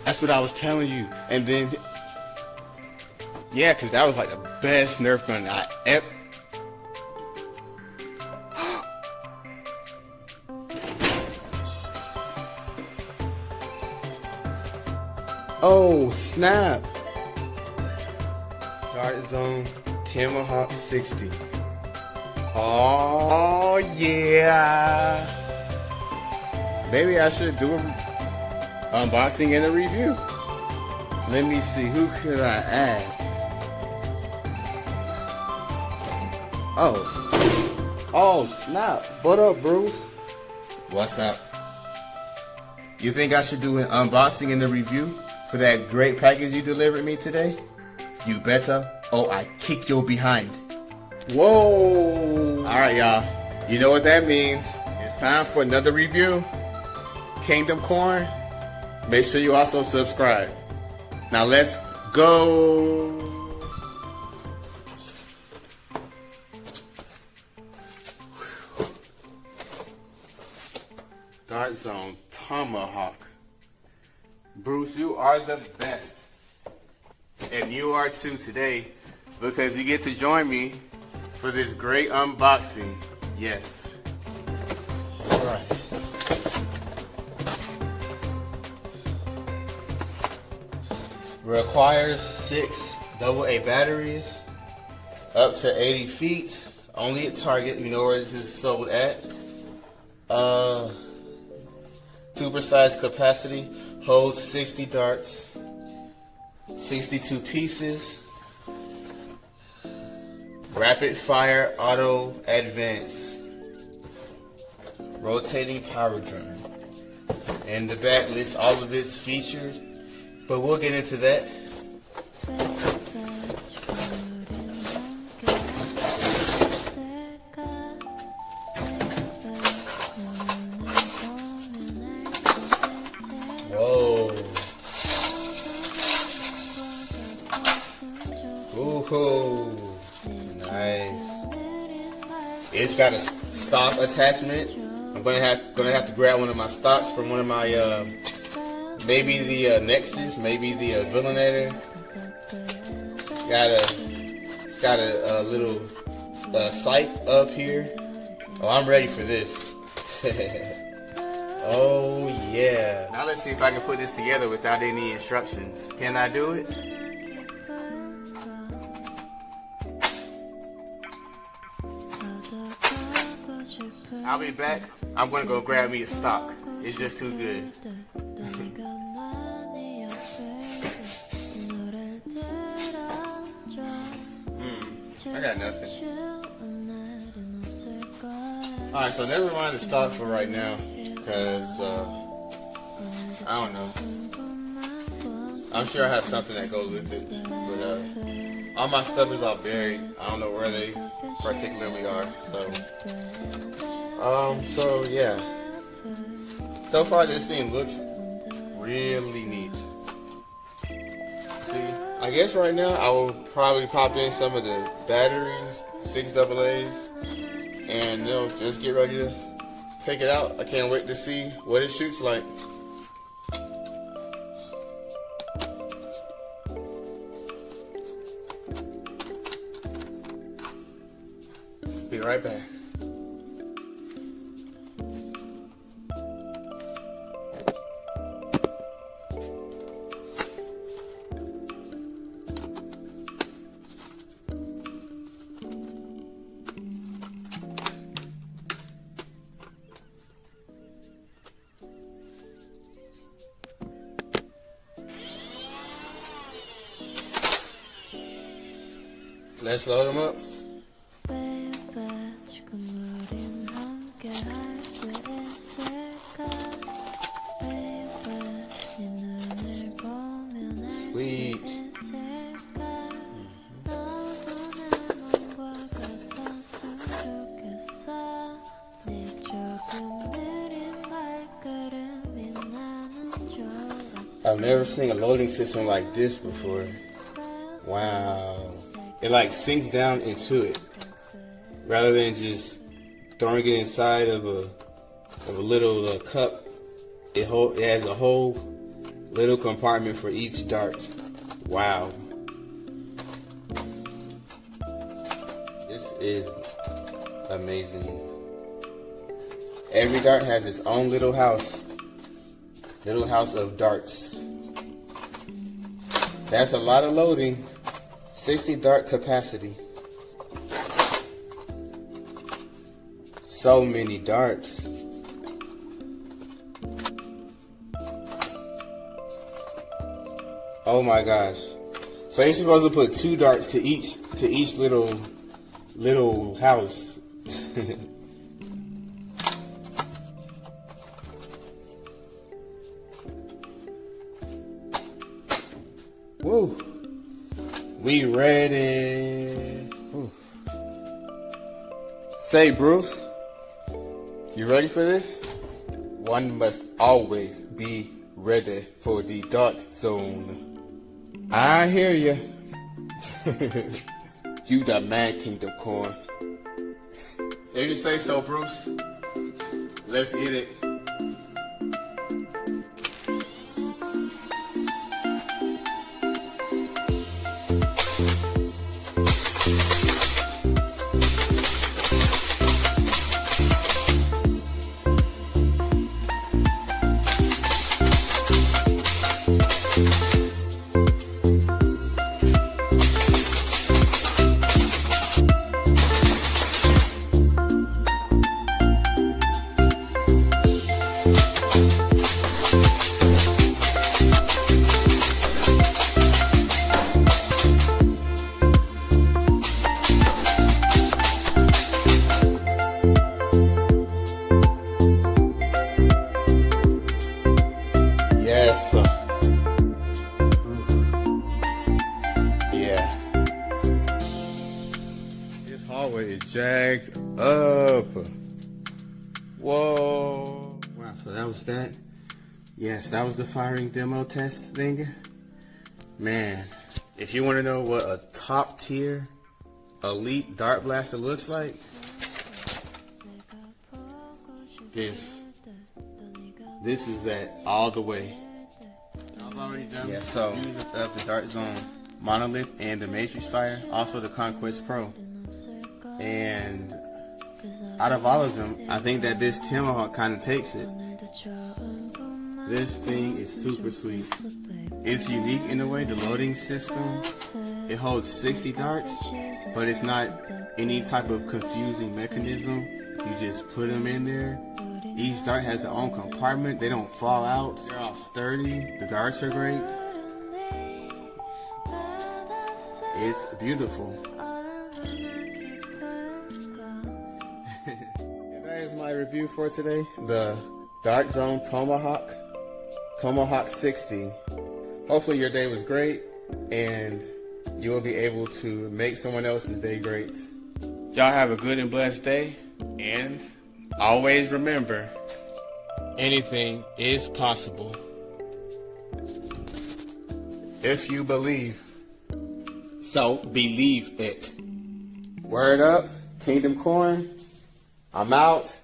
That's what I was telling you. And then, yeah, because that was like the best Nerf gun I ever. Oh, snap. DartZone Tomahawk 60. Oh, yeah. Maybe I should do an unboxing and a review. Let me see, who could I ask? Oh, snap. What up, Bruce? What's up? You think I should do an unboxing and a review for that great package you delivered me today? You better, or I kick your behind. Whoa! Alright, y'all. You know what that means. It's time for another review. Kingdom Corn. Make sure you also subscribe. Now let's go! DartZone Tomahawk. Bruce, you are the best. And you are too today, because you get to join me for this great unboxing. Yes. Alright. Requires 6 AA batteries, up to 80 feet, only at Target. You know where this is sold at. Super size capacity, holds 60 darts, 62 pieces. Rapid fire auto advance. Rotating power drum. And the back lists all of its features, but we'll get into that. Whoa. Ooh, nice. It's got a stock attachment. I'm gonna have to grab one of my stocks from one of my maybe the Nexus, maybe the Villainator. It's got a little sight up here. Oh, I'm ready for this. Oh yeah. Now let's see if I can put this together without any instructions. Can I do it? I'll be back. I'm gonna go grab me a stock. It's just too good. I got nothing. Alright, so never mind the stock for right now, because I don't know. I'm sure I have something that goes with it, but all my stuff is all buried. I don't know where they particularly are, so yeah. So far this thing looks really neat. See, I guess right now I will probably pop in some of the batteries, 6 AA's, and they'll just get ready to take it out. I can't wait to see what it shoots like. Be right back. Let's load them up. Sweet. I've never seen a loading system like this before. Wow. It like sinks down into it rather than just throwing it inside of a little cup. It has a whole little compartment for each dart. Wow. This is amazing. Every dart has its own little house of darts. That's a lot of loading. 60 dart capacity. So many darts. Oh my gosh. So you're supposed to put 2 darts to each little house. Woo. We ready. Woo. Say, Bruce, you ready for this? One must always be ready for the DartZone. I hear ya. You the mad Kingdom Corn. If you say so, Bruce, let's get it. Yes. Yeah. This hallway is jacked up. Whoa. Wow, so that was that. Yes, that was the firing demo test thing. Man, if you want to know what a top tier elite dart blaster looks like, this is that all the way. I've already done reviews of the DartZone Monolith and the Matrix Fire, also the Conquest Pro. And out of all of them, I think that this Tomahawk kind of takes it. This thing is super sweet. It's unique in a way, the loading system. It holds 60 darts, but it's not any type of confusing mechanism. You just put them in there. Each dart has their own compartment. They don't fall out. They're all sturdy. The darts are great. It's beautiful. And that is my review for today. The DartZone Tomahawk 60. Hopefully your day was great and you will be able to make someone else's day great. Y'all have a good and blessed day, and always remember, anything is possible if you believe. So believe it. Word up, Kingdom Corn. I'm out.